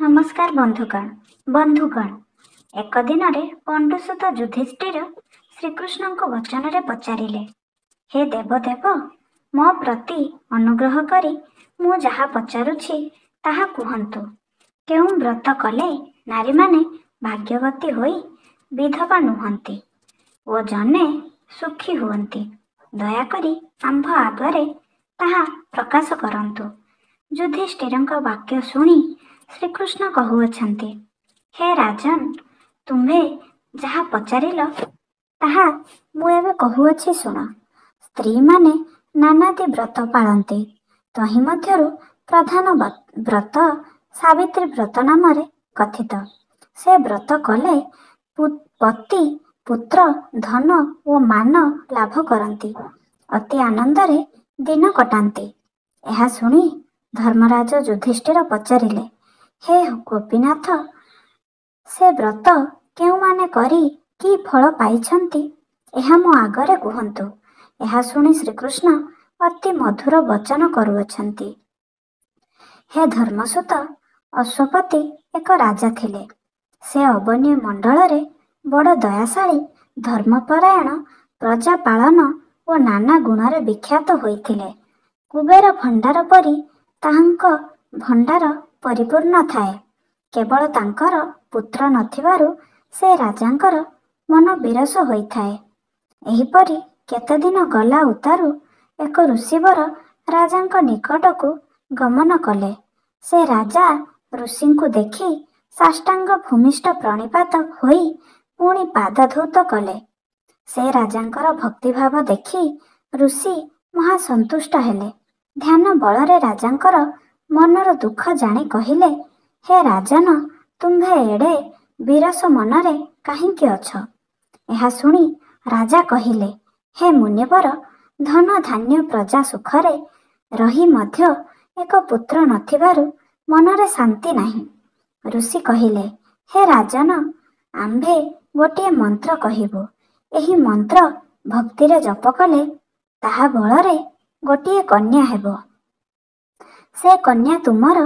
नमस्कार बंधुगण एक दिन पंडुसुत युधिष्ठिर श्रीकृष्ण वचन पचारिले, हे देवदेव, मो प्रति अनुग्रह करी मु जहा पचारुछि ताहा कुहन्तु। केउं व्रत कले नारी माने भाग्यवती होई विधवा नुहंती ओ जने सुखी हुअन्ति? दयाकरी आंभ आगरे ताहा प्रकाश करन्तु। युधिष्ठिरଙ୍କ वाक्य शुणी श्रीकृष्ण कहुअछन्ति, हे राजन, तुम्हे जहा पचारिल ताहा मु एबे कहुअछि शुण। स्त्री माने नानादि व्रत पाळन्ति, तहि मध्यरु प्रधान व्रत सावित्री व्रत नामरे कथित। से व्रत कले पति पुत्र धन ओ मान लाभ करन्ति, अति आनंदरे दिन कटान्ति। एहा शुणी धर्मराज युधिष्ठिर पचारिले, हे गोपीनाथ, से व्रत केउमाने करी कि फल पाइछन्ति एहा मो आगरे कुहन्तु। एहा शुणी श्रीकृष्ण अति मधुर वचन करुअछन्ति। हे धर्मसुत, अश्वपति एक राजा थिले। से अवनी मंडलरे बड़ दयाशाली, धर्मपरायण, प्रजा पालन ओ नाना गुणरे विख्यात होइथिले। कुबेर भंडार परी ताहांक भंडार परिपूर्ण थाए। केवल तांकर पुत्र नथिबारु से राजांकर मन विरस होइथाए। एहिपरि केते दिन गला उतारु एक ऋषिवर राजांक निकटकु गमन कले। से राजा ऋषिंकु देखि साष्टांग भूमिष्ठ प्रणिपात होई पुणी पादधौत कले। से राजांकर भक्तिभाव देखि ऋषि महासंतुष्ट हेले। ध्यान बलरे राजांकर मनर दुख जानी कहिले, हे राजन, तुम्भे एडे विरस मनरे काहिंकी अछ? एहा शुणी राजा कहिले, हे मुनिवर, धन धान्य प्रजा सुखरे रही मध्य एक पुत्र नथिबारु मनरे शांति नाही। ऋषि कहिले, हे राजन, आम्भे गोटे मंत्र कहिबु। एही मंत्र भक्तिरे जप कले ताहा बलरे गोटे कन्या हेबो। से कन्या तुमर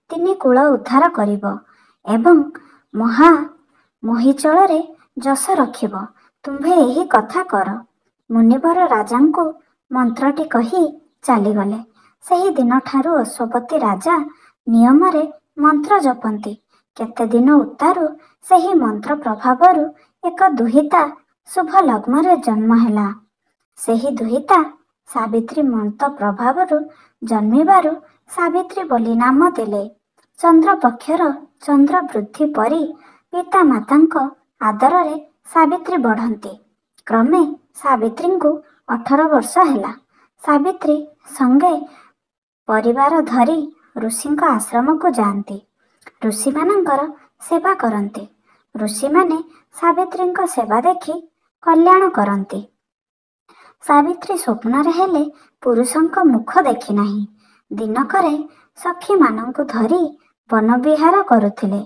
3 कुल उद्धार करिब एवं महा मोहिचଳରେ ଯଶ ରଖିବ। ତୁମ୍ଭେ ଏହି କଥା କର। ମୁନିବର ରାଜାଙ୍କୁ ମନ୍ତ୍ରଟି କହି ଚାଲିଗଲେ। ସେହି ଦିନଠାରୁ ଅଶ୍ୱପତି ରାଜା ନିୟମରେ ମନ୍ତ୍ର ଜପନ୍ତି। କେତେ ଦିନ ଉତ୍ତାରୁ ସେହି ମନ୍ତ୍ର ପ୍ରଭାବରୁ ଏକ ଦୁହିତା ଶୁଭ ଲଗ୍ନରେ ଜନ୍ମ ହେଲା। ସେହି ଦୁହିତା ସାବିତ୍ରୀ ମନ୍ତ୍ର ପ୍ରଭାବରୁ ଜନ୍ମିବାରୁ ସାବିତ୍ରୀ ବୋଲି ନାମ ଦେଲେ। ଚନ୍ଦ୍ର ପକ୍ଷର ଚନ୍ଦ୍ର ବୃଦ୍ଧି ପରି ପିତା ମାତାଙ୍କ ଆଦରରେ ସାବିତ୍ରୀ ବଢ଼ନ୍ତି। କ୍ରମେ ସାବିତ୍ରୀଙ୍କୁ 18 ବର୍ଷ ହେଲା। ସାବିତ୍ରୀ ସଙ୍ଗେ ପରିବାର ଧରି ଋଷିଙ୍କ ଆଶ୍ରମକୁ ଯାଆନ୍ତି। ଋଷିମାନଙ୍କର ସେବା କରନ୍ତି। ଋଷିମାନେ ସାବିତ୍ରୀଙ୍କ ସେବା ଦେଖି କଲ୍ୟାଣ କରନ୍ତି। ସାବିତ୍ରୀ ସ୍ୱପ୍ନରେ ହେଲେ ପୁରୁଷଙ୍କ ମୁଖ ଦେଖି ନାହିଁ। ଦିନକରେ ସଖୀମାନଙ୍କୁ ଧରି ବନବିହାର କରୁଥିଲେ।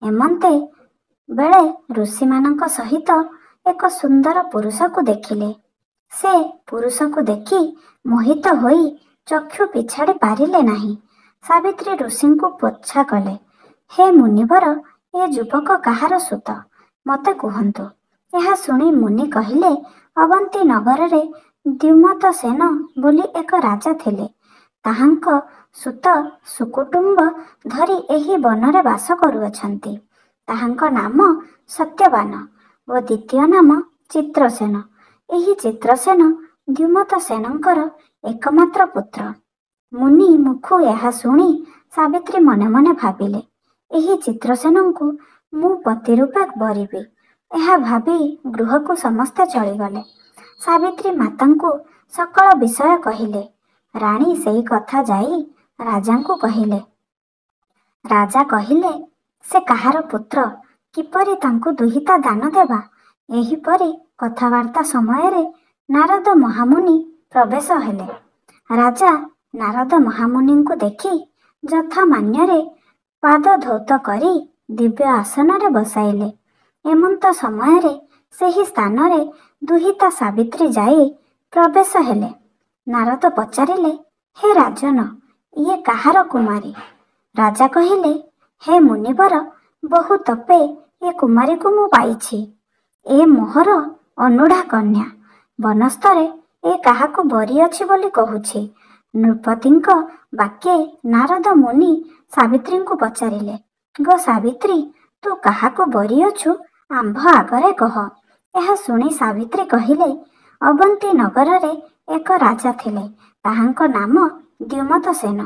ଏମନ୍ତେ ବେଳେ ଋଷିମାନଙ୍କ ସହିତ ଏକ ସୁନ୍ଦର ପୁରୁଷକୁ ଦେଖିଲେ। ସେ ପୁରୁଷକୁ ଦେଖି ମୋହିତ ହୋଇ ଚକ୍ଷୁ ପିଛାଡ଼ି ପାରିଲେ ନାହିଁ। ସାବିତ୍ରୀ ଋଷିଙ୍କୁ ପୋଛା କଲେ, ହେ ମୁନିବର, ଏ ଯୁବକ କାହାର ସୁତ? ମୋତେ କୁହନ୍ତୁ। ଏହା ଶୁଣି ମୁନି କହିଲେ, ଅବନ୍ତୀ ନଗରରେ ଦ୍ୟୁମତ ସେନ ବୋଲି ଏକ ରାଜା ଥିଲେ। ତାହାଙ୍କ ସୁତ ସୁକୁଟୁମ୍ବ ଧରି ଏହି ବନରେ ବାସ କରୁଅଛନ୍ତି। ତାହାଙ୍କ ନାମ ସତ୍ୟବାନ ଓ ଦ୍ୱିତୀୟ ନାମ ଚିତ୍ରସେନ। ଏହି ଚିତ୍ରସେନ ଦ୍ୟୁମତ ସେନଙ୍କର ଏକମାତ୍ର ପୁତ୍ର। ମୁନି ମୁଖୁ ଏହା ଶୁଣି ସାବିତ୍ରୀ ମନେ ମନେ ଭାବିଲେ, ଏହି ଚିତ୍ରସେନଙ୍କୁ ମୁଁ ପତି ରୂପେ ବରିବି। ଏହା ଭାବି ଗୃହକୁ ସମସ୍ତେ ଚଳିଗଲେ। ସାବିତ୍ରୀ ମାତାଙ୍କୁ ସକଳ ବିଷୟ କହିଲେ। ରାଣୀ ସେଇ କଥା ଯାଇ ରାଜାଙ୍କୁ କହିଲେ। ରାଜା କହିଲେ, ସେ କାହାର ପୁତ୍ର, କିପରି ତାଙ୍କୁ ଦୁହିତା ଦାନ ଦେବା? ଏହିପରି କଥାବାର୍ତ୍ତା ସମୟରେ ନାରଦ ମହାମୁନି ପ୍ରବେଶ ହେଲେ। ରାଜା ନାରଦ ମହାମୁନିଙ୍କୁ ଦେଖି ଯଥାମାନ୍ୟରେ ପାଦ ଧୌତ କରି ଦିବ୍ୟ ଆସନରେ ବସାଇଲେ। ଏମନ୍ତ ସମୟରେ ସେହି ସ୍ଥାନରେ ଦୁହିତା ସାବିତ୍ରୀ ଯାଇ ପ୍ରବେଶ ହେଲେ। ନାରଦ ପଚାରିଲେ, ହେ ରାଜନ, ଇଏ କାହାର କୁମାରୀ? ରାଜା କହିଲେ, ହେ ମୁନିବର, ବହୁ ତପେ ଏ କୁମାରୀକୁ ମୁଁ ପାଇଛି। ଏ ମୋହର ଅନୁଢ଼ା କନ୍ୟା। ବନସ୍ତରେ ଏ କାହାକୁ ବରି ଅଛି ବୋଲି କହୁଛି। ନୃପତିଙ୍କ ବାକ୍ୟେ ନାରଦ ମୁନି ସାବିତ୍ରୀଙ୍କୁ ପଚାରିଲେ, ଗୋ ସାବିତ୍ରୀ, ତୁ କାହାକୁ ବରି ଅଛୁ ଆମ୍ଭ ଆଗରେ କହ। ଏହା ଶୁଣି ସାବିତ୍ରୀ କହିଲେ, ଅବନ୍ତୀ ନଗରରେ ଏକ ରାଜା ଥିଲେ। ତାହାଙ୍କ ନାମ ଦ୍ୟୁମତସେନ।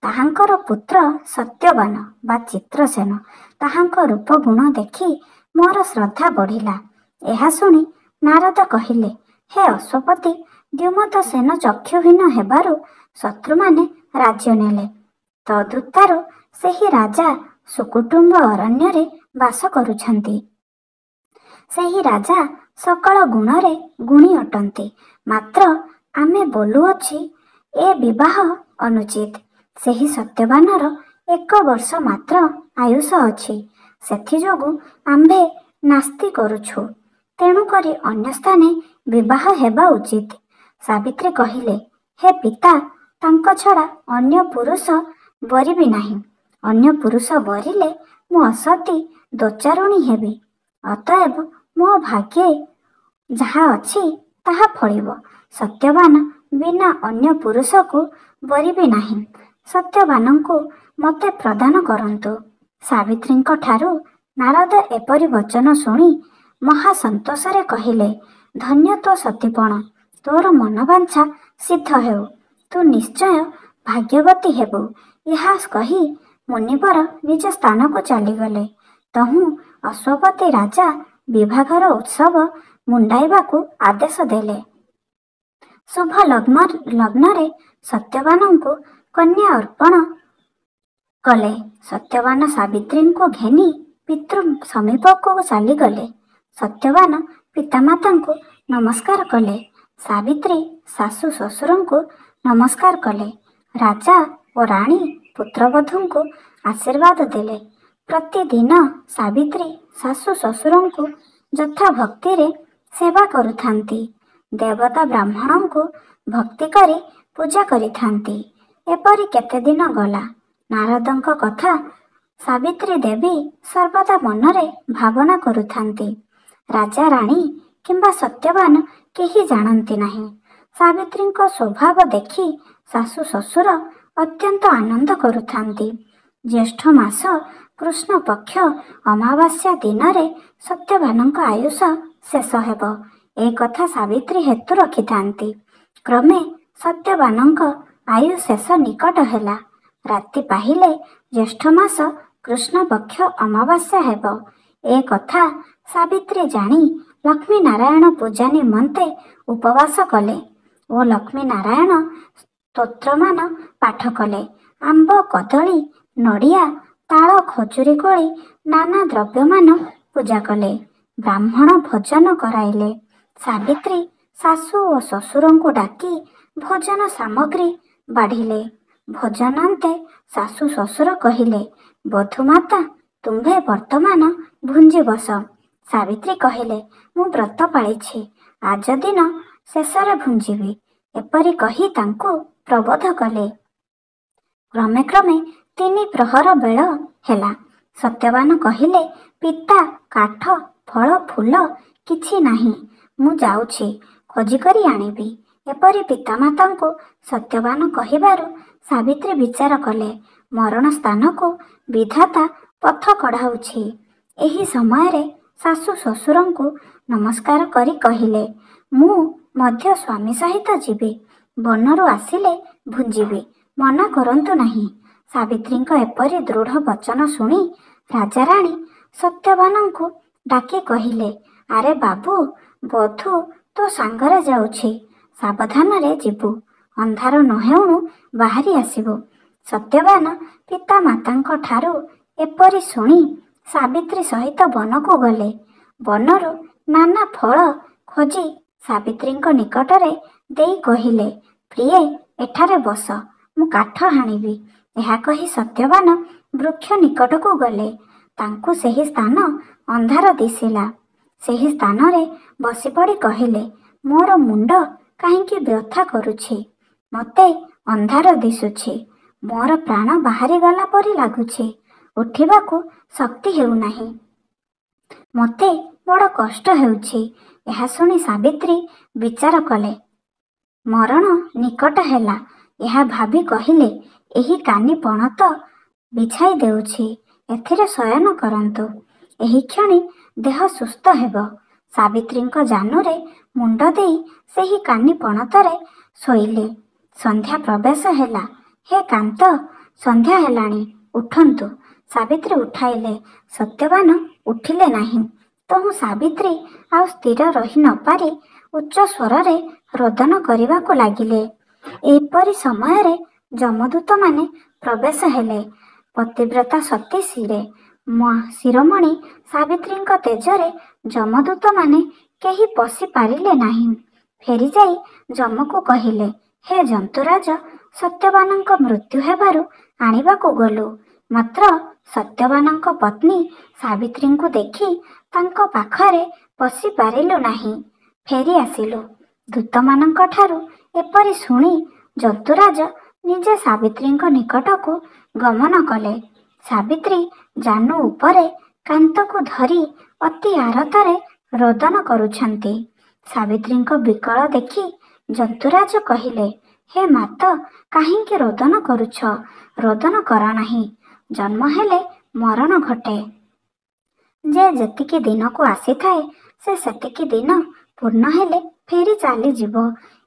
ତାହାଙ୍କର ପୁତ୍ର ସତ୍ୟବାନ ବା ଚିତ୍ରସେନ। ତାହାଙ୍କ ରୂପ ଗୁଣ ଦେଖି ମୋର ଶ୍ରଦ୍ଧା ବଢ଼ିଲା। ଏହା ଶୁଣି ନାରଦ କହିଲେ, ହେ ଅଶ୍ୱପତି, ଦ୍ୟୁମତସେନ ଚକ୍ଷୁହୀନ ହେବାରୁ ଶତ୍ରୁମାନେ ରାଜ୍ୟ ନେଲେ। ତଦୁତ୍ତାରୁ ସେହି ରାଜା ସୁକୁଟୁମ୍ବ ଅରଣ୍ୟରେ ବାସ କରୁଛନ୍ତି। ସେହି ରାଜା ସକଳ ଗୁଣରେ ଗୁଣୀ ଅଟନ୍ତି। ମାତ୍ର ଆମେ ବୋଲୁଅଛି ଏ ବିବାହ ଅନୁଚିତ। ସେହି ସତ୍ୟବାନର 1 ବର୍ଷ ମାତ୍ର ଆୟୁଷ ଅଛି। ସେଥିଯୋଗୁଁ ଆମ୍ଭେ ନାସ୍ତି କରୁଛୁ। ତେଣୁକରି ଅନ୍ୟ ସ୍ଥାନେ ବିବାହ ହେବା ଉଚିତ। ସାବିତ୍ରୀ କହିଲେ, ହେ ପିତା, ତାଙ୍କ ଛଡ଼ା ଅନ୍ୟ ପୁରୁଷ ବରିବି ନାହିଁ। ଅନ୍ୟ ପୁରୁଷ ବରିଲେ ମୁଁ ଅସତୀ ଦୋଚାରୁଣୀ ହେବି। ଅତଏବ ମୋ ଭାଗ୍ୟେ ଯାହା ଅଛି ତାହା ଫଳିବ। ସତ୍ୟବାନ ବିନା ଅନ୍ୟ ପୁରୁଷକୁ ବରିବି ନାହିଁ। ସତ୍ୟବାନଙ୍କୁ ମୋତେ ପ୍ରଦାନ କରନ୍ତୁ। ସାବିତ୍ରୀଙ୍କ ଠାରୁ ନାରଦ ଏପରି ବଚନ ଶୁଣି ମହା ସନ୍ତୋଷରେ କହିଲେ, ଧନ୍ୟ ତୋ ସତୀପଣ। ତୋର ମନବାଞ୍ଛା ସିଦ୍ଧ ହେଉ। ତୁ ନିଶ୍ଚୟ ଭାଗ୍ୟବତୀ ହେବୁ। ଏହା କହି ମୁନିବର ନିଜ ସ୍ଥାନକୁ ଚାଲିଗଲେ। ତହୁଁ ଅଶ୍ୱପତି ରାଜା ବିଭାଘର ଉତ୍ସବ ମୁଣ୍ଡାଇବାକୁ ଆଦେଶ ଦେଲେ। ଶୁଭ ଲଗ୍ନରେ ସତ୍ୟବାନଙ୍କୁ କନ୍ୟା ଅର୍ପଣ କଲେ। ସତ୍ୟବାନ ସାବିତ୍ରୀଙ୍କୁ ଘେନି ପିତୃ ସମୀପକୁ ଚାଲିଗଲେ। ସତ୍ୟବାନ ପିତାମାତାଙ୍କୁ ନମସ୍କାର କଲେ। ସାବିତ୍ରୀ ଶାଶୁ ଶ୍ୱଶୁରଙ୍କୁ ନମସ୍କାର କଲେ। ରାଜା ଓ ରାଣୀ ପୁତ୍ରବଧୂଙ୍କୁ ଆଶୀର୍ବାଦ ଦେଲେ। ପ୍ରତିଦିନ ସାବିତ୍ରୀ ଶାଶୁ ଶ୍ୱଶୁରଙ୍କୁ ଯଥା ଭକ୍ତିରେ ସେବା କରୁଥାନ୍ତି। ଦେବତା ବ୍ରାହ୍ମଣଙ୍କୁ ଭକ୍ତି କରି ପୂଜା କରିଥାନ୍ତି। ଏପରି କେତେ ଦିନ ଗଲା। ନାରଦଙ୍କ କଥା ସାବିତ୍ରୀ ଦେବୀ ସର୍ବଦା ମନରେ ଭାବନା କରୁଥାନ୍ତି। ରାଜା ରାଣୀ କିମ୍ବା ସତ୍ୟବାନ କେହି ଜାଣନ୍ତି ନାହିଁ। ସାବିତ୍ରୀଙ୍କ ସ୍ୱଭାବ ଦେଖି ଶାଶୁ ଶ୍ୱଶୁର ଅତ୍ୟନ୍ତ ଆନନ୍ଦ କରୁଥାନ୍ତି। ଜ୍ୟେଷ୍ଠ ମାସ କୃଷ୍ଣ ପକ୍ଷ ଅମାବାସ୍ୟା ଦିନରେ ସତ୍ୟବାନଙ୍କ ଆୟୁଷ ଶେଷ ହେବ, ଏ କଥା ସାବିତ୍ରୀ ହେତୁ ରଖିଥାନ୍ତି। କ୍ରମେ ସତ୍ୟବାନଙ୍କ ଆୟୁ ଶେଷ ନିକଟ ହେଲା। ରାତି ପାହିଲେ ଜ୍ୟେଷ୍ଠ ମାସ କୃଷ୍ଣ ପକ୍ଷ ଅମାବାସ୍ୟା ହେବ। ଏ କଥା ସାବିତ୍ରୀ ଜାଣି ଲକ୍ଷ୍ମୀ ନାରାୟଣ ପୂଜା ନିମନ୍ତେ ଉପବାସ କଲେ ଓ ଲକ୍ଷ୍ମୀ ନାରାୟଣ ସ୍ତୋତ୍ରମାନ ପାଠ କଲେ। ଆମ୍ବ, କଦଳୀ, ନଡ଼ିଆ, ତାଳ, ଖଜୁରୀ କୋଳି ନାନା ଦ୍ରବ୍ୟମାନ ପୂଜା କଲେ। ବ୍ରାହ୍ମଣ ଭୋଜନ କରାଇଲେ। ସାବିତ୍ରୀ ଶାଶୁ ଓ ଶ୍ୱଶୁରଙ୍କୁ ଡାକି ଭୋଜନ ସାମଗ୍ରୀ ବାଢ଼ିଲେ। ଭୋଜନାନ୍ତେ ଶାଶୁ ଶ୍ୱଶୁର କହିଲେ, ବଧୂମାତା, ତୁମ୍ଭେ ବର୍ତ୍ତମାନ ଭୁଞ୍ଜି ବସ। ସାବିତ୍ରୀ କହିଲେ, ମୁଁ ବ୍ରତ ପାଳିଛି, ଆଜ ଦିନ ଶେଷରେ ଭୁଞ୍ଜିବି। ଏପରି କହି ତାଙ୍କୁ ପ୍ରବୋଧ କଲେ। କ୍ରମେ କ୍ରମେ 3 ପ୍ରହର ବେଳ ହେଲା। ସତ୍ୟବାନ କହିଲେ, ପିତା, କାଠ, ଫଳ, ଫୁଲ କିଛି ନାହିଁ। ମୁଁ ଯାଉଛି, ଖୋଜି କରି ଆଣିବି। ଏପରି ପିତାମାତାଙ୍କୁ ସତ୍ୟବାନ କହିବାରୁ ସାବିତ୍ରୀ ବିଚାର କଲେ, ମରଣ ସ୍ଥାନକୁ ବିଧାତା ପଥ କଢ଼ାଉଛି। ଏହି ସମୟରେ ଶାଶୁ ଶ୍ୱଶୁରଙ୍କୁ ନମସ୍କାର କରି କହିଲେ, ମୁଁ ମଧ୍ୟ ସ୍ୱାମୀ ସହିତ ଯିବି। ବନରୁ ଆସିଲେ ଭୁଞ୍ଜିବି, ମନା କରନ୍ତୁ ନାହିଁ। ସାବିତ୍ରୀଙ୍କ ଏପରି ଦୃଢ଼ ବଚନ ଶୁଣି ରାଜାରାଣୀ ସତ୍ୟବାନଙ୍କୁ ଡାକି କହିଲେ, ଆରେ ବାବୁ, ବଧୂ ତୋ ସାଙ୍ଗରେ ଯାଉଛି। ସାବଧାନରେ ଯିବୁ। ଅନ୍ଧାର ନ ହେଉଣୁ ବାହାରି ଆସିବୁ। ସତ୍ୟବାନ ପିତାମାତାଙ୍କ ଠାରୁ ଏପରି ଶୁଣି ସାବିତ୍ରୀ ସହିତ ବନକୁ ଗଲେ। ବନରୁ ନାନା ଫଳ ଖୋଜି ସାବିତ୍ରୀଙ୍କ ନିକଟରେ ଦେଇ କହିଲେ, ପ୍ରିୟେ, ଏଠାରେ ବସ, ମୁଁ କାଠ ହାଣିବି। ଏହା କହି ସତ୍ୟବାନ ବୃକ୍ଷ ନିକଟକୁ ଗଲେ। ତାଙ୍କୁ ସେହି ସ୍ଥାନ ଅନ୍ଧାର ଦିଶିଲା। ସେହି ସ୍ଥାନରେ ବସିପଡ଼ି କହିଲେ, ମୋର ମୁଣ୍ଡ କାହିଁକି ବ୍ୟଥା କରୁଛି? ମୋତେ ଅନ୍ଧାର ଦିଶୁଛି। ମୋର ପ୍ରାଣ ବାହାରିଗଲା ପରି ଲାଗୁଛି। ଉଠିବାକୁ ଶକ୍ତି ହେଉନାହିଁ। ମୋତେ ବଡ଼ କଷ୍ଟ ହେଉଛି। ଏହା ଶୁଣି ସାବିତ୍ରୀ ବିଚାର କଲେ। ମରଣ ନିକଟ ହେଲା ଏହା ଭାବି କହିଲେ, ଏହି କାନି ପଣତ ବିଛାଇ ଦେଉଛି, ଏଥିରେ ଶୟନ କରନ୍ତୁ। ଏହି କ୍ଷଣି ଦେହ ସୁସ୍ଥ ହେବ। ସାବିତ୍ରୀଙ୍କ ଜାନୁରେ ମୁଣ୍ଡ ଦେଇ ସେହି କାନି ପଣତରେ ଶୋଇଲେ। ସନ୍ଧ୍ୟା ପ୍ରବେଶ ହେଲା। ହେ କାନ୍ତ, ସନ୍ଧ୍ୟା ହେଲାଣି, ଉଠନ୍ତୁ। ସାବିତ୍ରୀ ଉଠାଇଲେ। ସତ୍ୟବାନ ଉଠିଲେ ନାହିଁ। ତହୁଁ ସାବିତ୍ରୀ ଆଉ ସ୍ଥିର ରହି ନ ପାରି ଉଚ୍ଚ ସ୍ୱରରେ ରୋଦନ କରିବାକୁ ଲାଗିଲେ। ଏପରି ସମୟରେ ଯମଦୂତମାନେ ପ୍ରବେଶ ହେଲେ। ପତିବ୍ରତା ସତୀ ଶିରୋମଣି ସାବିତ୍ରୀଙ୍କ ତେଜରେ ଯମଦୂତମାନେ କେହି ପଶି ପାରିଲେ ନାହିଁ। ଫେରିଯାଇ ଯମକୁ କହିଲେ, ହେ ଯନ୍ତୁରାଜ, ସତ୍ୟବାନଙ୍କ ମୃତ୍ୟୁ ହେବାରୁ ଆଣିବାକୁ ଗଲୁ, ମାତ୍ର ସତ୍ୟବାନଙ୍କ ପତ୍ନୀ ସାବିତ୍ରୀଙ୍କୁ ଦେଖି ତାଙ୍କ ପାଖରେ ପଶି ପାରିଲୁ ନାହିଁ। ଫେରି ଆସିଲୁ। ଦୂତମାନଙ୍କ ଠାରୁ ଏପରି ଶୁଣି ଯନ୍ତୁରାଜ ନିଜେ ସାବିତ୍ରୀଙ୍କ ନିକଟକୁ ଗମନ କଲେ। ସାବିତ୍ରୀ ଜାନୁ ଉପରେ କାନ୍ତକୁ ଧରି ଅତି ଆରତରେ ରୋଦନ କରୁଛନ୍ତି। ସାବିତ୍ରୀଙ୍କ ବିକଳ ଦେଖି ଯନ୍ତୁରାଜ କହିଲେ, ହେ ମାତ, କାହିଁକି ରୋଦନ କରୁଛ? ରୋଦନ କର ନାହିଁ। ଜନ୍ମ ହେଲେ ମରଣ ଘଟେ। ଯେ ଯେତିକି ଦିନକୁ ଆସିଥାଏ ସେ ସେତିକି ଦିନ ପୂର୍ଣ୍ଣ ହେଲେ ଫେରି ଚାଲିଯିବ।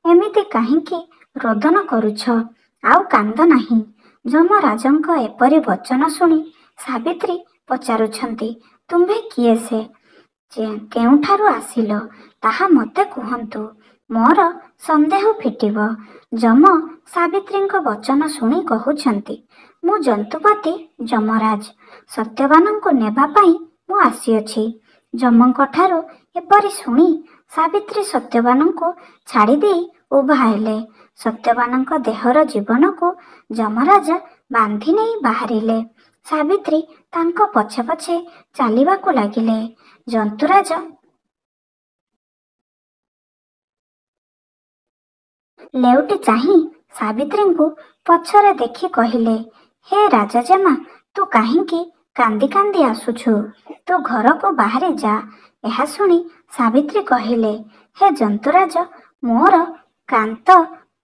ଏମିତି କାହିଁକି ରୋଦନ କରୁଛ? ଆଉ କାନ୍ଦ ନାହିଁ। ଯମରାଜଙ୍କ ଏପରି ବଚନ ଶୁଣି ସାବିତ୍ରୀ ପଚାରୁଛନ୍ତି, ତୁମ୍ଭେ କିଏ? ସେ କେଉଁଠାରୁ ଆସିଲ ତାହା ମୋତେ କୁହନ୍ତୁ, ମୋର ସନ୍ଦେହ ଫିଟିବ। ଯମ ସାବିତ୍ରୀଙ୍କ ବଚନ ଶୁଣି କହୁଛନ୍ତି, ମୁଁ ଯନ୍ତୁପତି ଯମରାଜ। ସତ୍ୟବାନଙ୍କୁ ନେବା ପାଇଁ ମୁଁ ଆସିଅଛି। ଯମଙ୍କ ଠାରୁ ଏପରି ଶୁଣି ସାବିତ୍ରୀ ସତ୍ୟବାନଙ୍କୁ ଛାଡ଼ିଦେଇ ଉଭା ହେଲେ। ସତ୍ୟବାନଙ୍କ ଦେହର ଜୀବନକୁ ଯମରାଜ ବାନ୍ଧି ନେଇ ବାହାରିଲେ। ସାବିତ୍ରୀ ତାଙ୍କ ପଛେ ପଛେ ଚାଲିବାକୁ ଲାଗିଲେ। ଯନ୍ତୁରାଜ ଲେଉଟି ଚାହିଁ ସାବିତ୍ରୀଙ୍କୁ ପଛରେ ଦେଖି କହିଲେ, ହେ ରାଜଜେମା, ତୁ କାହିଁକି କାନ୍ଦି କାନ୍ଦି ଆସୁଛୁ? ତୁ ଘରକୁ ବାହାରି ଯା। ଏହା ଶୁଣି ସାବିତ୍ରୀ କହିଲେ, ହେ ଯନ୍ତୁରାଜ, ମୋର କାନ୍ତ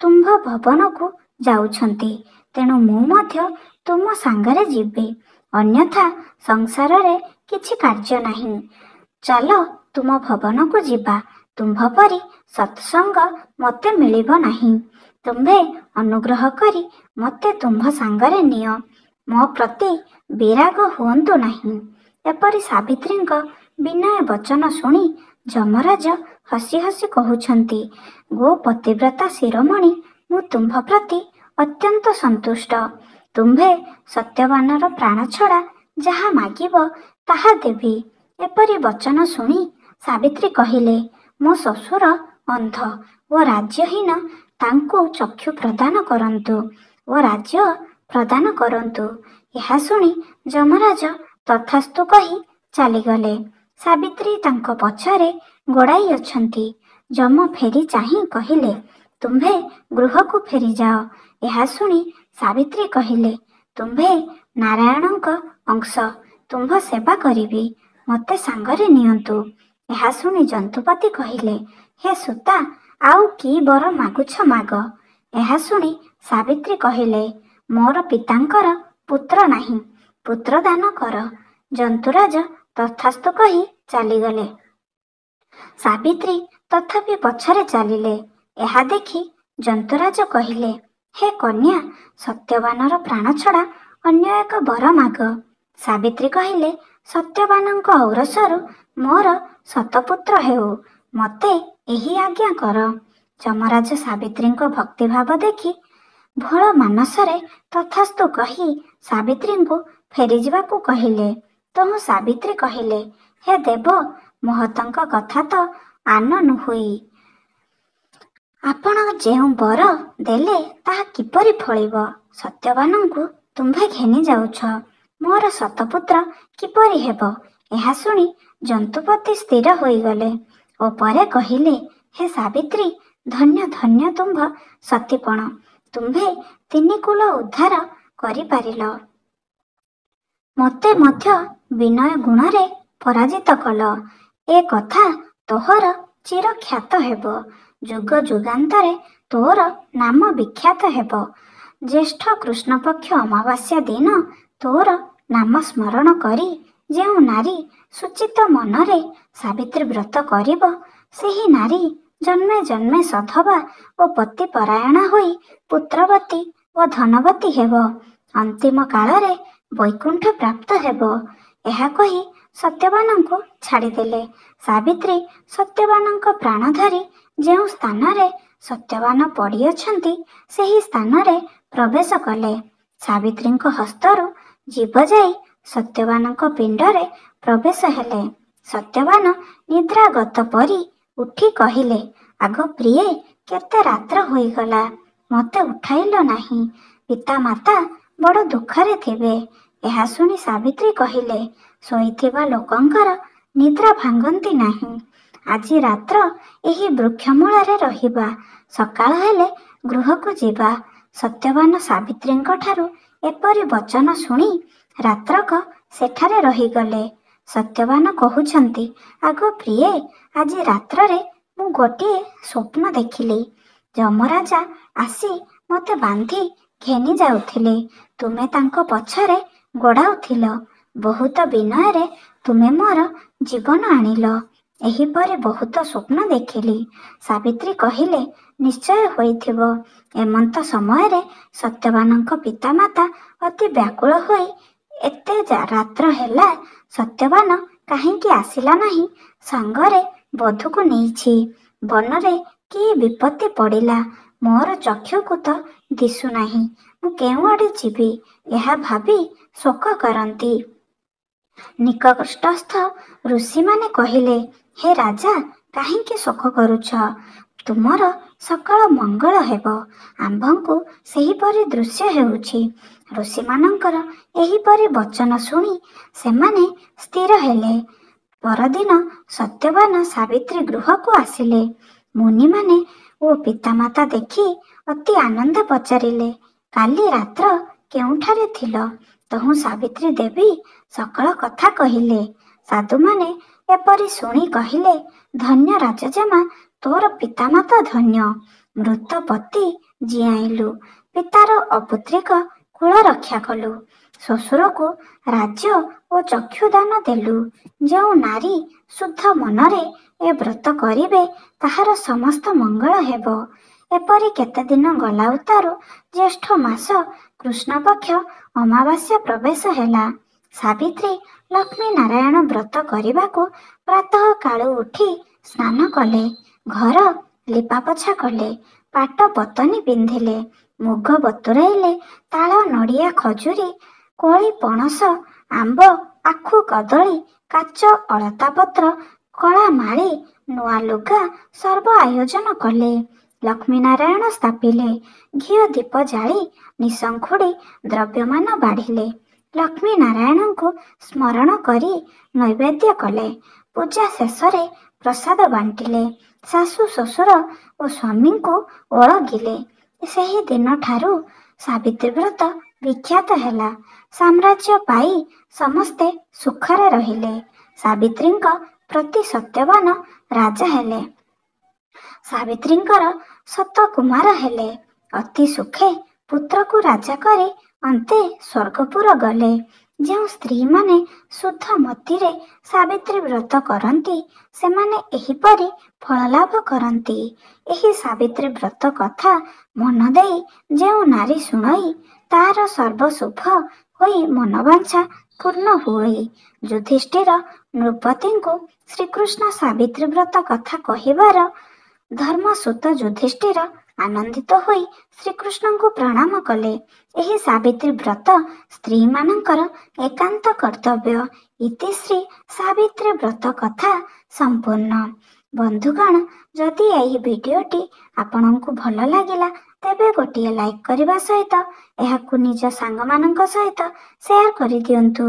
ତୁମ୍ଭ ଭବନକୁ ଯାଉଛନ୍ତି, ତେଣୁ ମୁଁ ମଧ୍ୟ ତୁମ ସାଙ୍ଗରେ ଯିବି। ଅନ୍ୟଥା ସଂସାରରେ କିଛି କାର୍ଯ୍ୟ ନାହିଁ। ଚାଲ ତୁମ ଭବନକୁ ଯିବା। ତୁମ୍ଭ ପରି ସତ୍ସଙ୍ଗ ମୋତେ ମିଳିବ ନାହିଁ। ତୁମ୍ଭେ ଅନୁଗ୍ରହ କରି ମୋତେ ତୁମ୍ଭ ସାଙ୍ଗରେ ନିଅ। ମୋ ପ୍ରତି ବିରାଗ ହୁଅନ୍ତୁ ନାହିଁ। ଏପରି ସାବିତ୍ରୀଙ୍କ ବିନୟ ବଚନ ଶୁଣି ଯମରାଜ ହସି ହସି କହୁଛନ୍ତି, ଗୋ ପତିବ୍ରତା ଶିରୋମଣି, ମୁଁ ତୁମ୍ଭ ପ୍ରତି ଅତ୍ୟନ୍ତ ସନ୍ତୁଷ୍ଟ। ତୁମ୍ଭେ ସତ୍ୟବାନର ପ୍ରାଣ ଛଡ଼ା ଯାହା ମାଗିବ ତାହା ଦେବି। ଏପରି ବଚନ ଶୁଣି ସାବିତ୍ରୀ କହିଲେ, ମୋ ଶ୍ୱଶୁର ଅନ୍ଧ ଓ ରାଜ୍ୟହୀନ, ତାଙ୍କୁ ଚକ୍ଷୁ ପ୍ରଦାନ କରନ୍ତୁ ଓ ରାଜ୍ୟ ପ୍ରଦାନ କରନ୍ତୁ। ଏହା ଶୁଣି ଯମରାଜ ତଥାସ୍ତୁ କହି ଚାଲିଗଲେ। ସାବିତ୍ରୀ ତାଙ୍କ ପଛରେ ଗୋଡ଼ାଇ ଅଛନ୍ତି। ଯମ ଫେରି ଚାହିଁ କହିଲେ, ତୁମ୍ଭେ ଗୃହକୁ ଫେରିଯାଅ। ଏହା ଶୁଣି ସାବିତ୍ରୀ କହିଲେ, ତୁମ୍ଭେ ନାରାୟଣଙ୍କ ଅଂଶ, ତୁମ୍ଭ ସେବା କରିବି, ମୋତେ ସାଙ୍ଗରେ ନିଅନ୍ତୁ। ଏହା ଶୁଣି ଯନ୍ତୁପତି କହିଲେ, ହେ ସୁତା, ଆଉ କି ବର ମାଗୁଛ ମାଗ। ଏହା ଶୁଣି ସାବିତ୍ରୀ କହିଲେ, ମୋର ପିତାଙ୍କର ପୁତ୍ର ନାହିଁ, ପୁତ୍ର ଦାନ କର। ଯନ୍ତୁରାଜ ତଥାସ୍ତୁ କହି ଚାଲିଗଲେ। ସାବିତ୍ରୀ ତଥାପି ପଛରେ ଚାଲିଲେ। ଏହା ଦେଖି ଯନ୍ତୁରାଜ କହିଲେ, ହେ କନ୍ୟା, ସତ୍ୟବାନର ପ୍ରାଣ ଛଡ଼ା ଅନ୍ୟ ଏକ ବର ମାଗ। ସାବିତ୍ରୀ କହିଲେ, ସତ୍ୟବାନଙ୍କ ଔରସରୁ ମୋର ଶତପୁତ୍ର ହେଉ, ମୋତେ ଏହି ଆଜ୍ଞା କର। ଯମରାଜ ସାବିତ୍ରୀଙ୍କ ଭକ୍ତିଭାବ ଦେଖି ଭୋଳ ମାନସରେ ତଥାସ୍ତୁ କହି ସାବିତ୍ରୀଙ୍କୁ ଫେରିଯିବାକୁ କହିଲେ। ତହୁଁ ସାବିତ୍ରୀ କହିଲେ, ହେ ଦେବ, ମହତଙ୍କ କଥା ତ ଆନ ନୁହୁଇ। ଆପଣ ଯେଉଁ ବର ଦେଲେ ତାହା କିପରି ଫଳିବ? ସତ୍ୟବାନଙ୍କୁ ତୁମ୍ଭେ ଘେନି ଯାଉଛ, ମୋର ଶତପୁତ୍ର କିପରି ହେବ? ଏହା ଶୁଣି ଯନ୍ତୁପତି ସ୍ଥିର ହୋଇଗଲେ ଓ ପରେ କହିଲେ, ହେ ସାବିତ୍ରୀ, ଧନ୍ୟ ଧନ୍ୟ ତୁମ୍ଭ ସତୀପଣ। ତୁମ୍ଭେ ତିନି କୁଳ ଉଦ୍ଧାର କରିପାରିଲ। ମୋତେ ମଧ୍ୟ ବିନୟ ଗୁଣରେ ପରାଜିତ କଲ। ଏ କଥା ତୋହର ଚିରଖ୍ୟାତ ହେବ। ଯୁଗ ଯୁଗାନ୍ତରେ ତୋର ନାମ ବିଖ୍ୟାତ ହେବ। ଜ୍ୟେଷ୍ଠ କୃଷ୍ଣପକ୍ଷ ଅମାବାସ୍ୟା ଦିନ ତୋର ନାମ ସ୍ମରଣ କରି ଯେଉଁ ନାରୀ ସୁଚିତ ମନରେ ସାବିତ୍ରୀ ବ୍ରତ କରିବ, ସେହି ନାରୀ ଜନ୍ମେ ଜନ୍ମେ ସଧବା ଓ ପତିପରାୟଣା ହୋଇ ପୁତ୍ରବତୀ ଓ ଧନବତୀ ହେବ। ଅନ୍ତିମ କାଳରେ ବୈକୁଣ୍ଠ ପ୍ରାପ୍ତ ହେବ। ଏହା କହି ସତ୍ୟବାନଙ୍କୁ ଛାଡ଼ିଦେଲେ। ସାବିତ୍ରୀ ସତ୍ୟବାନଙ୍କ ପ୍ରାଣ ଧରି ଯେଉଁ ସ୍ଥାନରେ ସତ୍ୟବାନ ପଡ଼ିଅଛନ୍ତି ସେହି ସ୍ଥାନରେ ପ୍ରବେଶ କଲେ। ସାବିତ୍ରୀଙ୍କ ହସ୍ତରୁ ଜୀବ ଯାଇ ସତ୍ୟବାନଙ୍କ ପିଣ୍ଡରେ ପ୍ରବେଶ ହେଲେ। ସତ୍ୟବାନ ନିଦ୍ରାଗତ ପରି ଉଠି କହିଲେ, ଆଗ ପ୍ରିୟେ, କେତେ ରାତ୍ର ହୋଇଗଲା, ମୋତେ ଉଠାଇଲ ନାହିଁ। ପିତାମାତା ବଡ଼ ଦୁଃଖରେ ଥିବେ। ଏହା ଶୁଣି ସାବିତ୍ରୀ କହିଲେ, ଶୋଇଥିବା ଲୋକଙ୍କର ନିଦ୍ରା ଭାଙ୍ଗନ୍ତି ନାହିଁ। ଆଜି ରାତ୍ର ଏହି ବୃକ୍ଷ ମୂଳରେ ରହିବା, ସକାଳ ହେଲେ ଗୃହକୁ ଯିବା। ସତ୍ୟବାନ ସାବିତ୍ରୀଙ୍କ ଠାରୁ ଏପରି ବଚନ ଶୁଣି ରାତ୍ରକ ସେଠାରେ ରହିଗଲେ। ସତ୍ୟବାନ କହୁଛନ୍ତି, ଆଗ ପ୍ରିୟେ, ଆଜି ରାତ୍ରରେ ମୁଁ ଗୋଟିଏ ସ୍ୱପ୍ନ ଦେଖିଲି। ଯମରାଜା ଆସି ମୋତେ ବାନ୍ଧି ଘେନି ଯାଉଥିଲେ। ତୁମେ ତାଙ୍କ ପଛରେ ଗୋଡ଼ାଉଥିଲ। ବହୁତ ବିନୟରେ ତୁମେ ମୋର ଜୀବନ ଆଣିଲ। ଏହିପରି ବହୁତ ସ୍ୱପ୍ନ ଦେଖିଲି। ସାବିତ୍ରୀ କହିଲେ, ନିଶ୍ଚୟ ହୋଇଥିବ। ଏମନ୍ତ ସମୟରେ ସତ୍ୟବାନଙ୍କ ପିତାମାତା ଅତି ବ୍ୟାକୁଳ ହୋଇ, ଏତେ ରାତ୍ର ହେଲା, ସତ୍ୟବାନ କାହିଁକି ଆସିଲା ନାହିଁ? ସାଙ୍ଗରେ ବଧୂକୁ ନେଇଛି। ବନରେ କି ବିପତ୍ତି ପଡ଼ିଲା? ମୋର ଚକ୍ଷୁକୁ ତ ଦିଶୁନାହିଁ। ମୁଁ କେଉଁଆଡ଼େ ଯିବି? ଏହା ଭାବି ଶୋକ କରନ୍ତି। ନିକଟସ୍ଥ ଋଷିମାନେ କହିଲେ, ହେ ରାଜା, କାହିଁକି ଶୋକ କରୁଛ? ତୁମର ସକଳ ମଙ୍ଗଳ ହେବ। ଆମ୍ଭଙ୍କୁ ସେହିପରି ଦୃଶ୍ୟ ହେଉଛି। ଋଷିମାନଙ୍କର ଏହିପରି ବଚନ ଶୁଣି ସେମାନେ ସ୍ଥିର ହେଲେ। ପରଦିନ ସତ୍ୟବାନ ସାବିତ୍ରୀ ଗୃହକୁ ଆସିଲେ। ମୁନିମାନେ ଓ ପିତାମାତା ଦେଖି ଅତି ଆନନ୍ଦେ ପଚାରିଲେ, କାଲି ରାତ୍ର କେଉଁଠାରେ ଥିଲ? ତହୁଁ ସାବିତ୍ରୀ ଦେବୀ ସକଳ କଥା କହିଲେ। ସାଧୁମାନେ ଏପରି ଶୁଣି କହିଲେ, ଧନ୍ୟ ରାଜଜେମା, ତୋର ପିତାମାତା ଧନ୍ୟ। ମୃତ ପତି ଜିଆଇଲୁ, ପିତାର ଅପୁତ୍ରିକ କୁଳ ରକ୍ଷା କଲୁ, ଶ୍ୱଶୁରକୁ ରାଜ୍ୟ ଓ ଚକ୍ଷୁଦାନ ଦେଲୁ। ଯେଉଁ ନାରୀ ଶୁଦ୍ଧ ମନରେ ଏ ବ୍ରତ କରିବେ, ତାହାର ସମସ୍ତ ମଙ୍ଗଳ ହେବ। ଏପରି କେତେ ଦିନ ଗଲା ଉତ୍ତାରୁ ଜ୍ୟେଷ୍ଠ ମାସ କୃଷ୍ଣପକ୍ଷ ଅମାବାସ୍ୟା ପ୍ରବେଶ ହେଲା। ସାବିତ୍ରୀ ଲକ୍ଷ୍ମୀ ନାରାୟଣ ବ୍ରତ କରିବାକୁ ପ୍ରାତଃ କାଳୁ ଉଠି ସ୍ନାନ କଲେ, ଘର ଲିପାପୋଛା କଲେ, ପାଟ ପତନି ପିନ୍ଧିଲେ, ମୁଗ ବତୁରାଇଲେ, ତାଳ ନଡ଼ିଆ ଖଜୁରୀ କୋଳି ପଣସ ଆମ୍ବ ଆଖୁ କଦଳୀ କାଚ ଅଳତାପତ୍ର କଳା ମାଳି ନୂଆ ଲୁଗା ସର୍ବ ଆୟୋଜନ କଲେ। ଲକ୍ଷ୍ମୀ ନାରାୟଣ ସ୍ଥାପିଲେ। ଘିଅ ଦୀପ ଜାଳି ନିଶଙ୍ଖୁଡ଼ି ଦ୍ରବ୍ୟମାନ ବାଢ଼ିଲେ। ଲକ୍ଷ୍ମୀ ନାରାୟଣଙ୍କୁ ସ୍ମରଣ କରି ନୈବେଦ୍ୟ କଲେ। ପୂଜା ଶେଷରେ ପ୍ରସାଦ ବାଣ୍ଟିଲେ। ଶାଶୁ ଶ୍ୱଶୁର ଓ ସ୍ୱାମୀଙ୍କୁ ଓଳଗିଲେ। ସେହି ଦିନଠାରୁ ସାବିତ୍ରୀ ବ୍ରତ ବିଖ୍ୟାତ ହେଲା। ସାମ୍ରାଜ୍ୟ ପାଇ ସମସ୍ତେ ସୁଖରେ ରହିଲେ। ସାବିତ୍ରୀଙ୍କ ପ୍ରତି ସତ୍ୟବାନ ରାଜା ହେଲେ। ସାବିତ୍ରୀଙ୍କର 7 କୁମାର ହେଲେ। ଅତି ସୁଖେ ପୁତ୍ରକୁ ରାଜା କରି ଅନ୍ତେ ସ୍ୱର୍ଗପୁର ଗଲେ। ଯେଉଁ ସ୍ତ୍ରୀମାନେ ଶୁଦ୍ଧ ମତିରେ ସାବିତ୍ରୀ ବ୍ରତ କରନ୍ତି, ସେମାନେ ଏହିପରି ଫଳ ଲାଭ କରନ୍ତି। ଏହି ସାବିତ୍ରୀ ବ୍ରତ କଥା ମନ ଦେଇ ଯେଉଁ ନାରୀ ଶୁଣଇ, ତାହାର ସର୍ବ ଶୁଭ ହୋଇ ମନବାଞ୍ଛା ପୂର୍ଣ୍ଣ ହୁଏ। ଯୁଧିଷ୍ଠିର ନୃପତିଙ୍କୁ ଶ୍ରୀକୃଷ୍ଣ ସାବିତ୍ରୀ ବ୍ରତ କଥା କହିବାର ଧର୍ମସୂତ ଯୁଧିଷ୍ଠିର ଆନନ୍ଦିତ ହୋଇ ଶ୍ରୀକୃଷ୍ଣଙ୍କୁ ପ୍ରଣାମ କଲେ। ଏହି ସାବିତ୍ରୀ ବ୍ରତ ସ୍ତ୍ରୀମାନଙ୍କର ଏକାନ୍ତ କର୍ତ୍ତବ୍ୟ। ଇତିଶ୍ରୀ ସାବିତ୍ରୀ ବ୍ରତ କଥା ସମ୍ପୂର୍ଣ୍ଣ। ବନ୍ଧୁଗଣ, ଯଦି ଏହି ଭିଡ଼ିଓଟି ଆପଣଙ୍କୁ ଭଲ ଲାଗିଲା, ତେବେ ଗୋଟିଏ ଲାଇକ୍ କରିବା ସହିତ ଏହାକୁ ନିଜ ସାଙ୍ଗମାନଙ୍କ ସହିତ ସେୟାର କରିଦିଅନ୍ତୁ।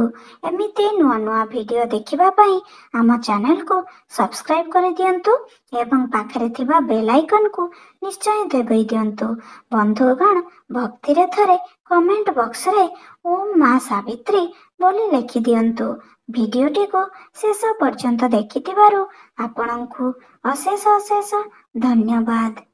ଏମିତି ନୂଆ ନୂଆ ଭିଡ଼ିଓ ଦେଖିବା ପାଇଁ ଆମ ଚ୍ୟାନେଲକୁ ସବସ୍କ୍ରାଇବ୍ କରିଦିଅନ୍ତୁ ଏବଂ ପାଖରେ ଥିବା ବେଲ୍ ଆଇକନ୍କୁ ନିଶ୍ଚୟ ଦବାଇ ଦିଅନ୍ତୁ। ବନ୍ଧୁଗଣ, ଭକ୍ତିରେ ଥରେ କମେଣ୍ଟ ବକ୍ସରେ ଓମ୍ ମା ସାବିତ୍ରୀ ବୋଲି ଲେଖିଦିଅନ୍ତୁ। ଭିଡ଼ିଓଟିକୁ ଶେଷ ପର୍ଯ୍ୟନ୍ତ ଦେଖିଥିବାରୁ ଆପଣଙ୍କୁ ଅଶେଷ ଅଶେଷ ଧନ୍ୟବାଦ।